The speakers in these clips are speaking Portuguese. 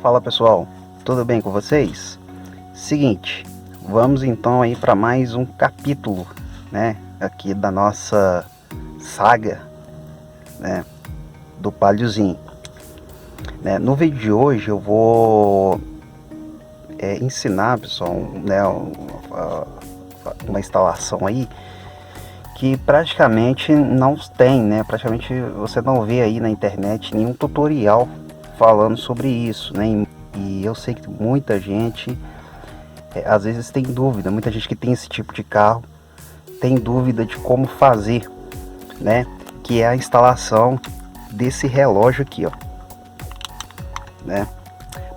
Fala pessoal, tudo bem com vocês? Seguinte, vamos então aí para mais um capítulo, né, aqui da nossa saga, né, do Paliozinho. No vídeo de hoje eu vou ensinar, pessoal, né, uma instalação aí que praticamente não tem, né, praticamente você não vê aí na internet nenhum tutorial falando sobre isso, né? E eu sei que muita gente às vezes tem dúvida, muita gente que tem esse tipo de carro tem dúvida de como fazer, né? Que é a instalação desse relógio aqui, ó, né?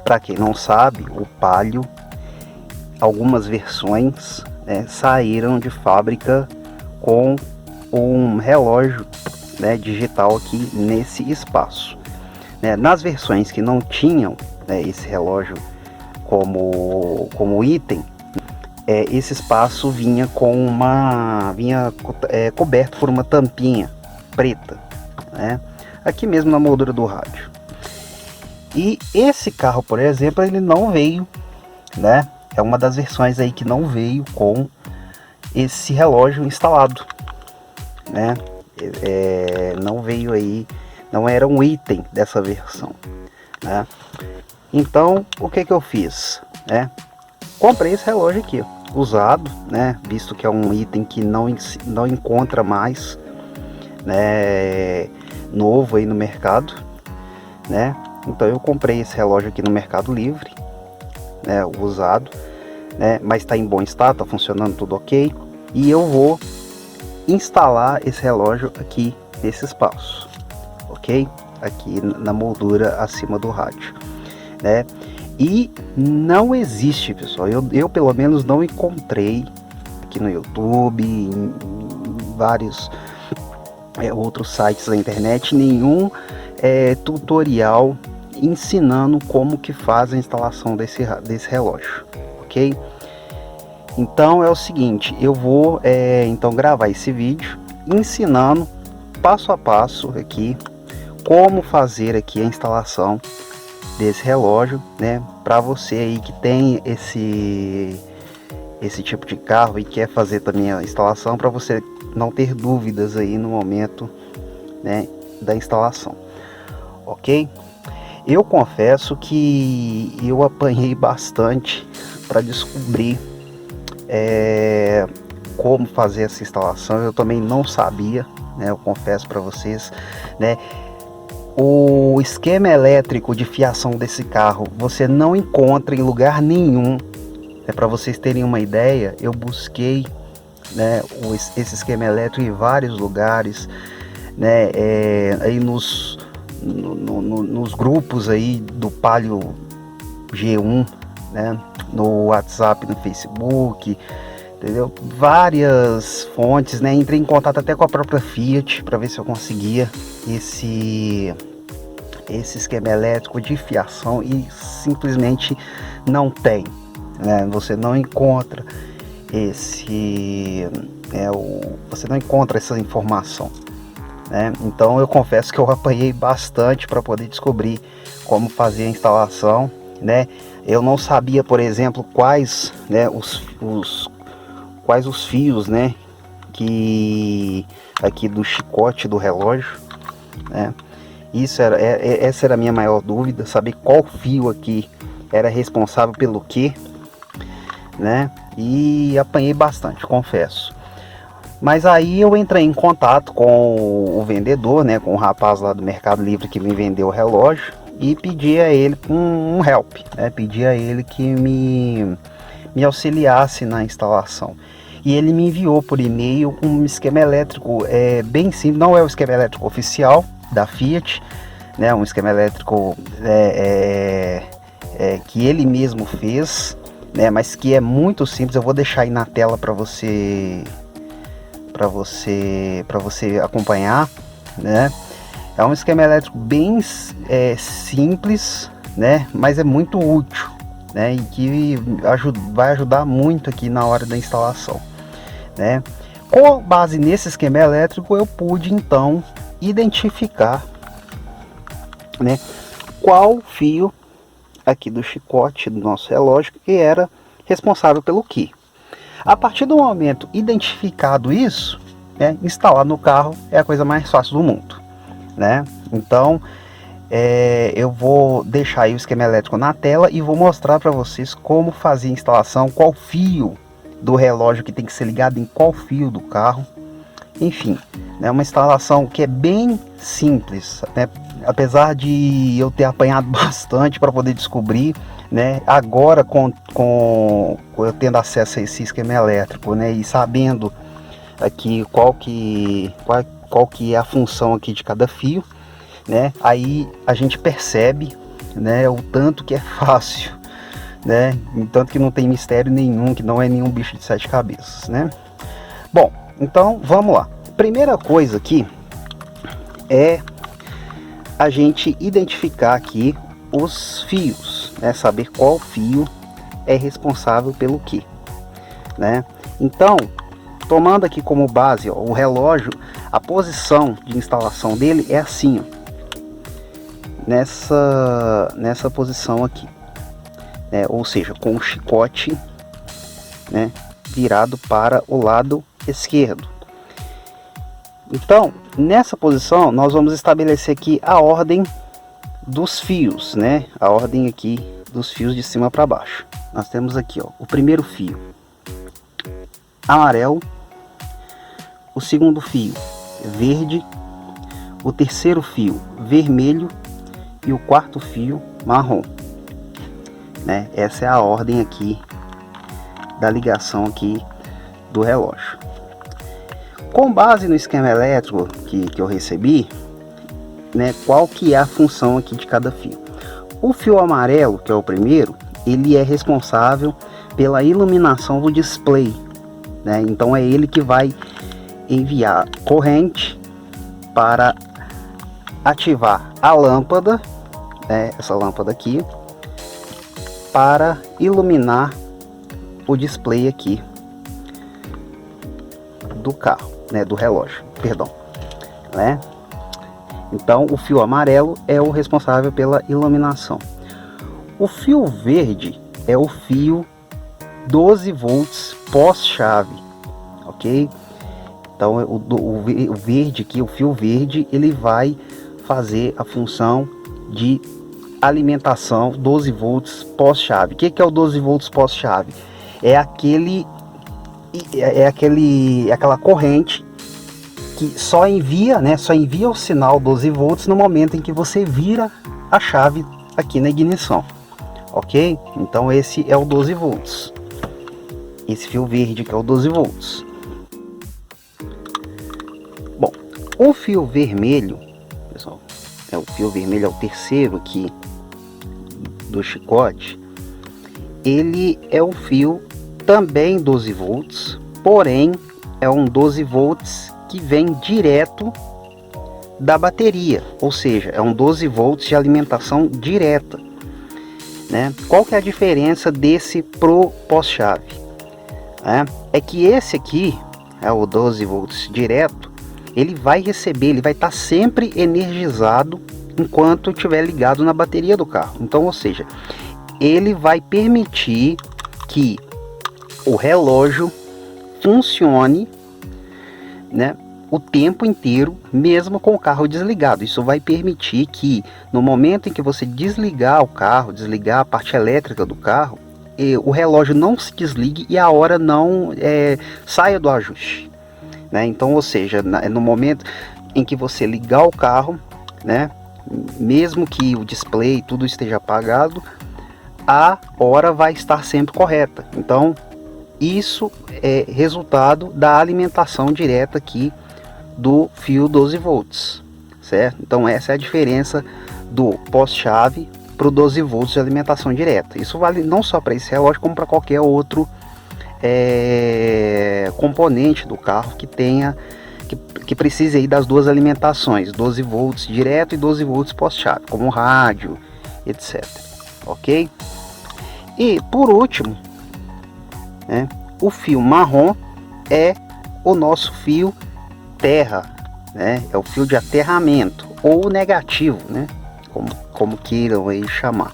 Para quem não sabe, o Palio, algumas versões, né, saíram de fábrica com um relógio, né, digital aqui nesse espaço. Nas versões que não tinham, né, esse relógio como item, esse espaço vinha coberto por uma tampinha preta, né, aqui mesmo na moldura do rádio. E esse carro, por exemplo, ele não veio, né, é uma das versões aí que não veio com esse relógio instalado, né, não veio aí, não era um item dessa versão, né? Então o que eu fiz, né? Comprei esse relógio aqui, ó, usado, né? Visto que é um item que não encontra mais, né, novo aí no mercado, né? Então eu comprei esse relógio aqui no Mercado Livre, né, usado, né? Mas está em bom estado, tá funcionando tudo ok. E eu vou instalar esse relógio aqui nesse espaço, ok? Aqui na moldura acima do rádio, né? E não existe, pessoal, eu pelo menos não encontrei aqui no YouTube, em vários outros sites da internet, nenhum tutorial ensinando como que faz a instalação desse relógio, ok? Então é o seguinte, eu vou então gravar esse vídeo ensinando passo a passo aqui como fazer aqui a instalação desse relógio, né, para você aí que tem esse tipo de carro e quer fazer também a instalação, para você não ter dúvidas aí no momento, né, da instalação, ok? Eu confesso que eu apanhei bastante para descobrir como fazer essa instalação. Eu também não sabia, né, eu confesso para vocês, né. O esquema elétrico de fiação desse carro você não encontra em lugar nenhum. Para vocês terem uma ideia, eu busquei, né, esse esquema elétrico em vários lugares, né, aí nos grupos aí do Palio G1, né, no WhatsApp, no Facebook, entendeu? Várias fontes, né? Entrei em contato até com a própria Fiat para ver se eu conseguia esse esquema elétrico de fiação e simplesmente não tem, né? Você não encontra você não encontra essa informação, né? Então eu confesso que eu apanhei bastante para poder descobrir como fazer a instalação, né? Eu não sabia, por exemplo, quais, né, quais os fios, né, que aqui do chicote do relógio, né? Essa era a minha maior dúvida, saber qual fio aqui era responsável pelo que, né? E apanhei bastante, confesso. Mas aí eu entrei em contato com o vendedor, né, com o rapaz lá do Mercado Livre que me vendeu o relógio, e pedi a ele um help, né? Pedi a ele que me auxiliasse na instalação. E ele me enviou por e-mail um esquema elétrico bem simples, não é o esquema elétrico oficial da Fiat, né? Um esquema elétrico que ele mesmo fez, né? Mas que é muito simples. Eu vou deixar aí na tela para você acompanhar, né? É um esquema elétrico bem simples, né? Mas é muito útil, né? E que vai ajudar muito aqui na hora da instalação, né? Com base nesse esquema elétrico, eu pude então identificar, né, qual fio aqui do chicote do nosso relógio, que era responsável pelo quê? A partir do momento identificado isso, né, instalar no carro é a coisa mais fácil do mundo, né? Então eu vou deixar aí o esquema elétrico na tela e vou mostrar para vocês como fazer a instalação, qual fio do relógio que tem que ser ligado em qual fio do carro. Enfim, é uma instalação que é bem simples, né? Apesar de eu ter apanhado bastante para poder descobrir, né? Agora com eu tendo acesso a esse esquema elétrico, né? E sabendo aqui qual que é a função aqui de cada fio, né? Aí a gente percebe, né? O tanto que é fácil, né? O tanto que não tem mistério nenhum, que não é nenhum bicho de 7 cabeças, né? Bom, então vamos lá. Primeira coisa aqui é a gente identificar aqui os fios, né? Saber qual fio é responsável pelo que, né? Então, tomando aqui como base, ó, o relógio, a posição de instalação dele é assim, ó, nessa posição aqui, né? Ou seja, com o chicote, né, virado para o lado esquerdo. Então, nessa posição, nós vamos estabelecer aqui a ordem dos fios, né? A ordem aqui dos fios de cima para baixo. Nós temos aqui, ó, o primeiro fio amarelo, o segundo fio verde, o terceiro fio vermelho e o quarto fio marrom, né? Essa é a ordem aqui da ligação aqui do relógio. Com base no esquema elétrico que eu recebi, né, qual que é a função aqui de cada fio? O fio amarelo, que é o primeiro, ele é responsável pela iluminação do display, né? Então é ele que vai enviar corrente para ativar a lâmpada, né, essa lâmpada aqui, para iluminar o display aqui do carro, né, do relógio, perdão, né? Então o fio amarelo é o responsável pela iluminação. O fio verde é o fio 12 volts pós-chave, ok? Então o verde aqui, o fio verde, ele vai fazer a função de alimentação 12 volts pós-chave. O que é o 12 volts pós-chave? É aquela corrente que só envia, né, só envia o sinal 12 volts no momento em que você vira a chave aqui na ignição, ok? Então esse é o 12 volts, esse fio verde que é o 12 volts. Bom, o fio vermelho, pessoal, o fio vermelho é o terceiro aqui do chicote. Ele é um fio também 12 volts, porém é um 12 volts que vem direto da bateria, ou seja, é um 12 volts de alimentação direta, né? Qual que é a diferença desse pro pós-chave? É que esse aqui, o 12 volts direto, ele vai receber, ele vai estar sempre energizado enquanto estiver ligado na bateria do carro. Então, ou seja, ele vai permitir que o relógio funcione, né, o tempo inteiro, mesmo com o carro desligado. Isso vai permitir que no momento em que você desligar o carro, desligar a parte elétrica do carro, o relógio não se desligue e a hora não saia do ajuste, né? Então, ou seja, no momento em que você ligar o carro, né, mesmo que o display tudo esteja apagado, a hora vai estar sempre correta. Então isso é resultado da alimentação direta aqui do fio 12 volts, certo? Então essa é a diferença do pós-chave para o 12 volts de alimentação direta. Isso vale não só para esse relógio, como para qualquer outro componente do carro que tenha que precise aí das duas alimentações, 12 volts direto e 12 volts pós-chave, como rádio, etc. Ok? E por último, né, o fio marrom é o nosso fio terra, né? É o fio de aterramento ou negativo, né? Como queiram aí chamar,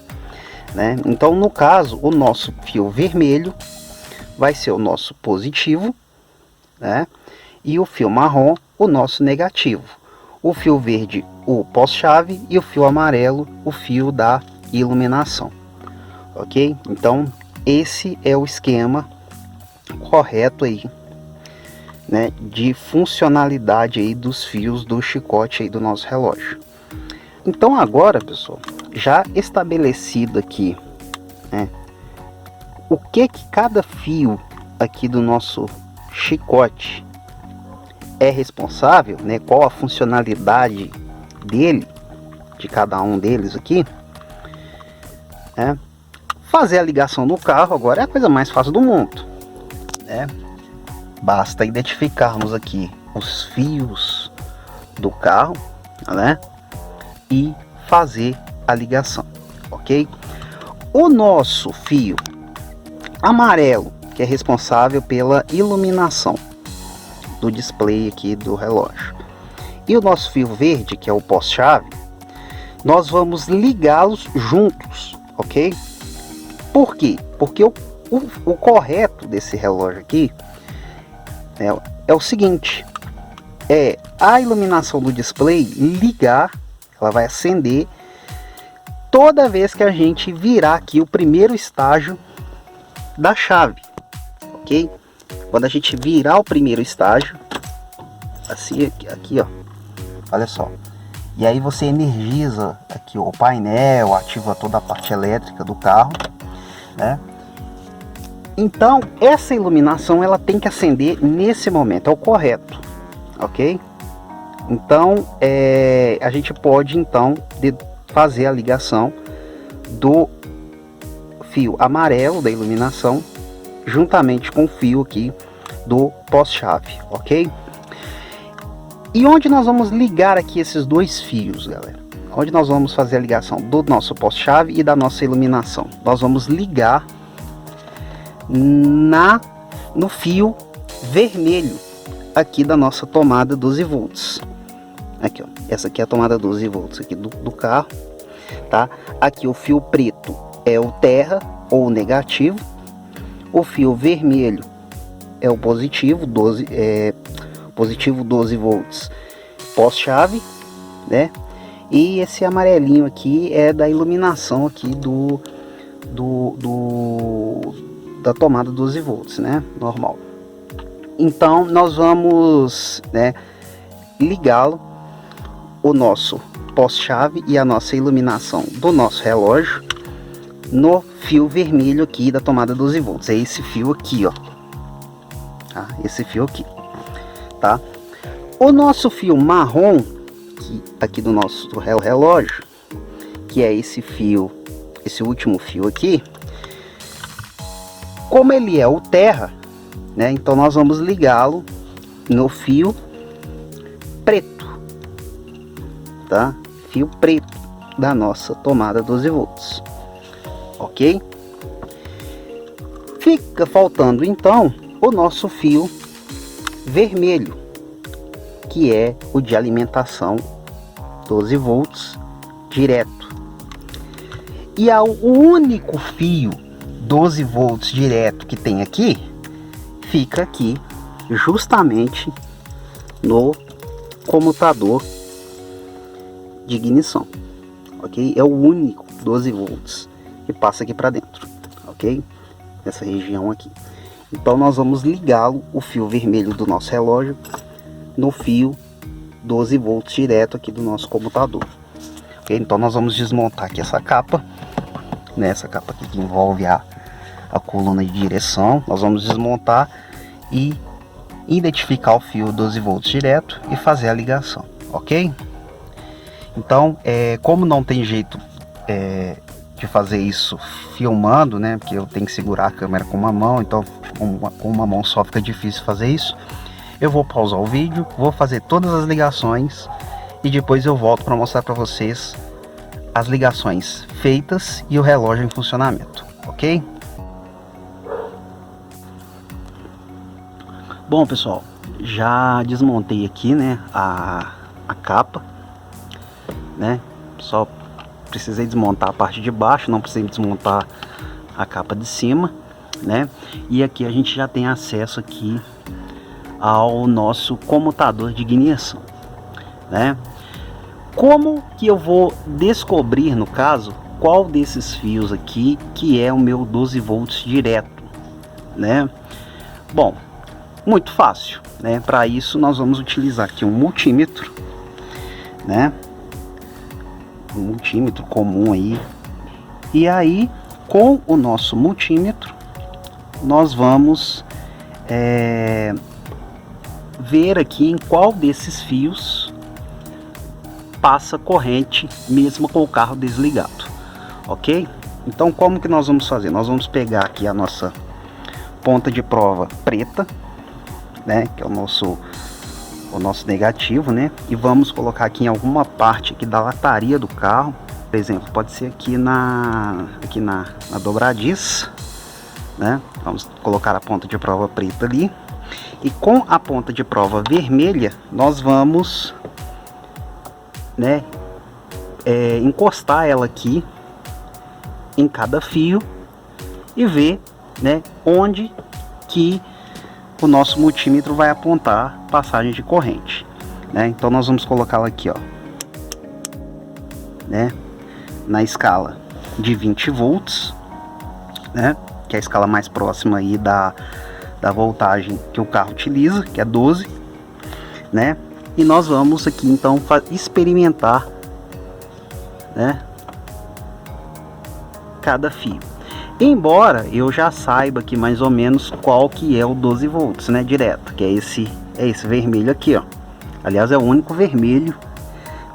né? Então, no caso, o nosso fio vermelho vai ser o nosso positivo, né? E o fio marrom, o nosso negativo. O fio verde, o pós-chave, e o fio amarelo, o fio da iluminação. Ok? Então, esse é o esquema correto aí, né, de funcionalidade aí dos fios do chicote aí do nosso relógio. Então agora, pessoal, já estabelecido aqui, né, o que cada fio aqui do nosso chicote é responsável, né, qual a funcionalidade dele, de cada um deles aqui, né, fazer a ligação no carro agora é a coisa mais fácil do mundo, né? Basta identificarmos aqui os fios do carro, né, e fazer a ligação, ok? O nosso fio amarelo, que é responsável pela iluminação do display aqui do relógio, e o nosso fio verde, que é o pós-chave, nós vamos ligá-los juntos, ok? Por quê? Porque o correto desse relógio aqui é o seguinte: é a iluminação do display ligar, ela vai acender toda vez que a gente virar aqui o primeiro estágio da chave, ok? Quando a gente virar o primeiro estágio, assim aqui ó, olha só, e aí você energiza aqui o painel, ativa toda a parte elétrica do carro, né? Então essa iluminação ela tem que acender nesse momento, é o correto, ok? Então a gente pode então fazer a ligação do fio amarelo da iluminação juntamente com o fio aqui do pós-chave, ok? E onde nós vamos ligar aqui esses dois fios, galera? Onde nós vamos fazer a ligação do nosso pós-chave e da nossa iluminação? Nós vamos ligar no fio vermelho aqui da nossa tomada 12 volts. Aqui ó, essa aqui é a tomada 12 volts aqui do carro, tá? Aqui o fio preto é o terra ou negativo, o fio vermelho é o positivo, positivo 12 volts pós-chave, né? E esse amarelinho aqui é da iluminação aqui da tomada 12 volts, né? Normal. Então nós vamos, né, ligá-lo, o nosso pós-chave e a nossa iluminação do nosso relógio no fio vermelho aqui da tomada 12 volts. É esse fio aqui, ó. Tá? Esse fio aqui, tá? O nosso fio marrom aqui do nosso relógio, que é esse fio, esse último fio aqui, como ele é o terra, né? Então nós vamos ligá-lo no fio preto, tá? Fio preto da nossa tomada 12 volts, ok? Fica faltando então o nosso fio vermelho, que é o de alimentação 12 volts direto. E o único fio 12 volts direto que tem aqui, fica aqui justamente no comutador de ignição, ok? É o único 12 volts que passa aqui para dentro, ok? Nessa região aqui. Então nós vamos ligá-lo, o fio vermelho do nosso relógio, no fio 12 volts direto aqui do nosso comutador, ok? Então nós vamos desmontar aqui essa capa, né? Essa capa aqui que envolve a coluna de direção. Nós vamos desmontar e identificar o fio 12 volts direto e fazer a ligação, ok? Então, como não tem jeito de fazer isso filmando, né? Porque eu tenho que segurar a câmera com uma mão, então com uma mão só fica difícil fazer isso. Eu vou pausar o vídeo, vou fazer todas as ligações e depois eu volto para mostrar para vocês as ligações feitas e o relógio em funcionamento, ok? Bom, pessoal, já desmontei aqui, né, a capa, né? Só precisei desmontar a parte de baixo, não precisei desmontar a capa de cima, né? E aqui a gente já tem acesso aqui ao nosso comutador de ignição, né? Como que eu vou descobrir, no caso, qual desses fios aqui que é o meu 12 volts direto, né? Bom, muito fácil, né? Para isso nós vamos utilizar aqui um multímetro, né? Um multímetro comum aí. E aí, com o nosso multímetro, nós vamos ver aqui em qual desses fios passa corrente mesmo com o carro desligado, ok? Então como que nós vamos fazer? Nós vamos pegar aqui a nossa ponta de prova preta, né, que é o nosso negativo, né, e vamos colocar aqui em alguma parte aqui da lataria do carro. Por exemplo, pode ser aqui na dobradiça, né? Vamos colocar a ponta de prova preta ali, e com a ponta de prova vermelha nós vamos, né, encostar ela aqui em cada fio e ver, né, onde que o nosso multímetro vai apontar passagem de corrente, né? Então nós vamos colocá-la aqui, ó, né, na escala de 20 volts, né, que é a escala mais próxima aí da voltagem que o carro utiliza, que é 12, né? E nós vamos aqui então experimentar, né, cada fio. Embora eu já saiba aqui mais ou menos qual que é o 12 volts, né, direto, que é esse vermelho aqui, ó. Aliás, é o único vermelho,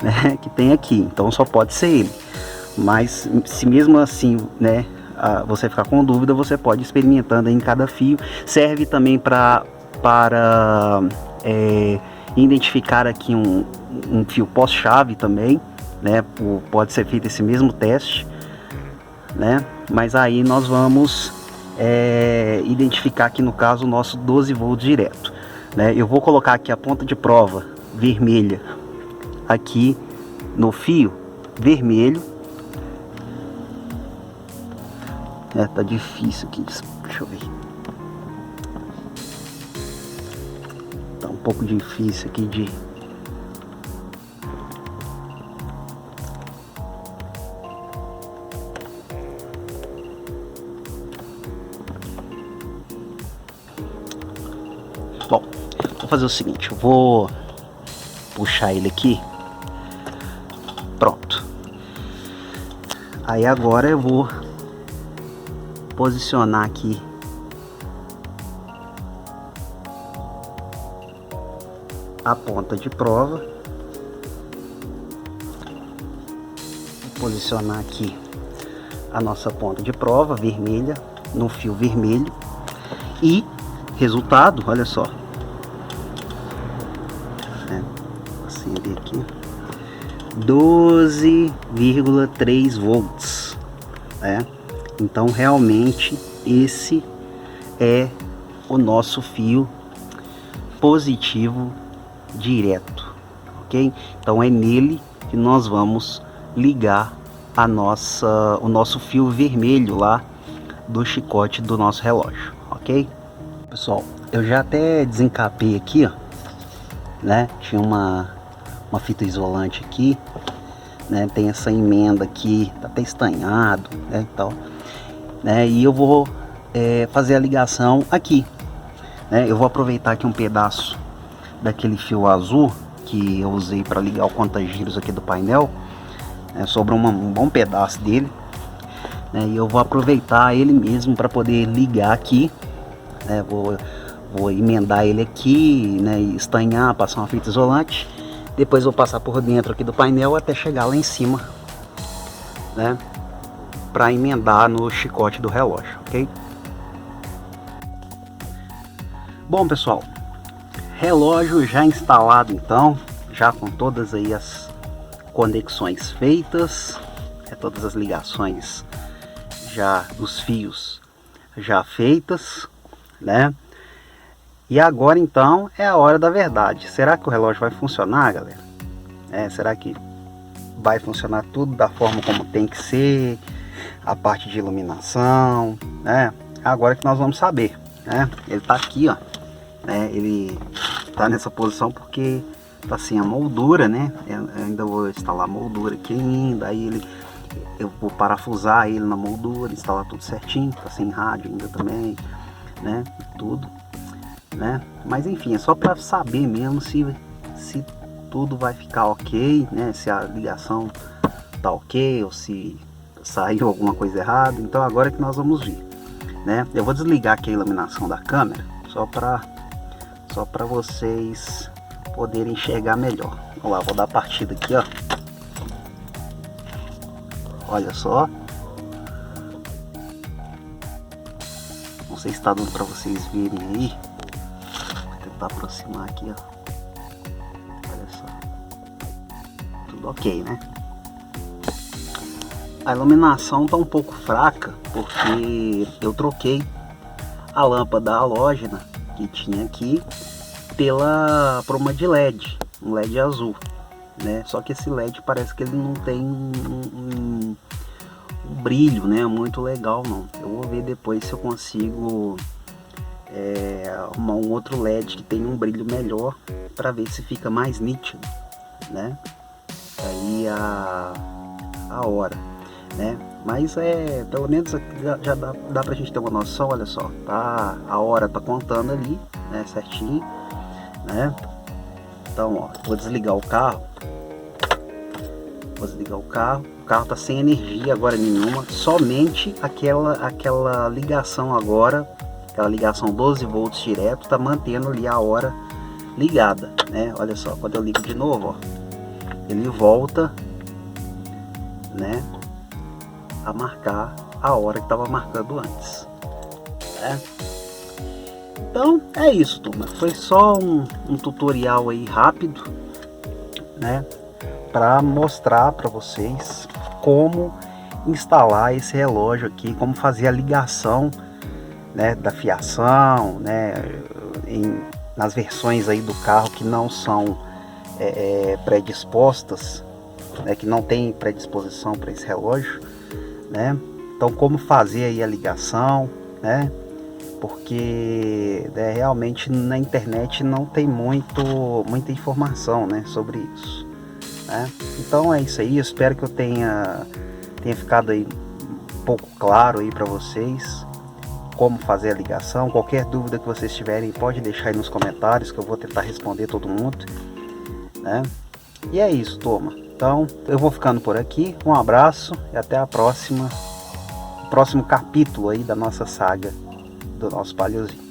né, que tem aqui, então só pode ser ele. Mas se mesmo assim, né, você ficar com dúvida, você pode ir experimentando em cada fio. Serve também para identificar aqui um fio pós-chave também, né? Pode ser feito esse mesmo teste, né? Mas aí nós vamos identificar aqui no caso o nosso 12 volts direto, né? Eu vou colocar aqui a ponta de prova vermelha aqui no fio vermelho. Tá difícil aqui, deixa eu ver. Tá um pouco difícil aqui de... Bom, vou fazer o seguinte, eu vou puxar ele aqui. Pronto. Aí agora eu vou posicionar aqui a ponta de prova, vou posicionar aqui a nossa ponta de prova vermelha no fio vermelho e resultado, olha só, acender aqui, 12,3 volts, né? Então realmente esse é o nosso fio positivo direto, ok? Então é nele que nós vamos ligar o nosso fio vermelho lá do chicote do nosso relógio, ok? Pessoal, eu já até desencapei aqui, ó, né? Tinha uma fita isolante aqui, né? Tem essa emenda aqui, tá até estanhado, né? Então, né? E eu vou fazer a ligação aqui, né? Eu vou aproveitar aqui um pedaço daquele fio azul que eu usei para ligar o conta-giros aqui do painel, né? Sobra um bom pedaço dele, né? E eu vou aproveitar ele mesmo para poder ligar aqui, né? Vou emendar ele aqui, né? Estanhar, passar uma fita isolante, depois vou passar por dentro aqui do painel até chegar lá em cima, né? Para emendar no chicote do relógio, ok? Bom, pessoal, relógio já instalado, então, já com todas aí as conexões feitas, todas as ligações já dos fios já feitas, né? E agora então é a hora da verdade. Será que o relógio vai funcionar, galera? Será que vai funcionar tudo da forma como tem que ser, a parte de iluminação, né? Agora que nós vamos saber, né? Ele tá aqui, ó, né? Ele tá nessa posição porque tá sem a moldura, né? Eu ainda vou instalar a moldura aqui ainda, aí eu vou parafusar ele na moldura, instalar tudo certinho, tá sem rádio ainda também, né? Tudo, né? Mas enfim, é só para saber mesmo se tudo vai ficar ok, né? Se a ligação tá ok ou se saiu alguma coisa errada. Então agora é que nós vamos ver, né? Eu vou desligar aqui a iluminação da câmera só para vocês poderem enxergar melhor. Vamos lá, vou dar a partida aqui, ó. Olha só. Não sei se está dando para vocês verem aí. Vou tentar aproximar aqui, ó. Olha só. Tudo ok, né? A iluminação tá um pouco fraca porque eu troquei a lâmpada halógena que tinha aqui por uma de LED, um LED azul, né? Só que esse LED parece que ele não tem um brilho, né, muito legal não. Eu vou ver depois se eu consigo arrumar um outro LED que tenha um brilho melhor para ver se fica mais nítido, né? Aí a hora, né? Mas pelo menos já dá pra gente ter uma noção. Olha só, tá, a hora tá contando ali, né, certinho, né? Então, ó, vou desligar o carro. O carro tá sem energia agora nenhuma, somente aquela ligação agora, aquela ligação 12 volts direto, tá mantendo ali a hora ligada, né? Olha só, quando eu ligo de novo, ó, ele volta, né, a marcar a hora que estava marcando antes, né? Então é isso, turma. Foi só um tutorial aí rápido, né, para mostrar para vocês como instalar esse relógio aqui, como fazer a ligação, né, da fiação, né, nas versões aí do carro que não são predispostas, né, que não tem predisposição para esse relógio, né? Então como fazer aí a ligação, né? Porque realmente na internet não tem muita informação, né, sobre isso, né? Então é isso aí. Eu espero que eu tenha ficado aí um pouco claro aí para vocês como fazer a ligação. Qualquer dúvida que vocês tiverem, pode deixar aí nos comentários que eu vou tentar responder todo mundo, né? E é isso, turma. Então eu vou ficando por aqui. Um abraço e até a próximo capítulo aí da nossa saga do nosso Paliozinho.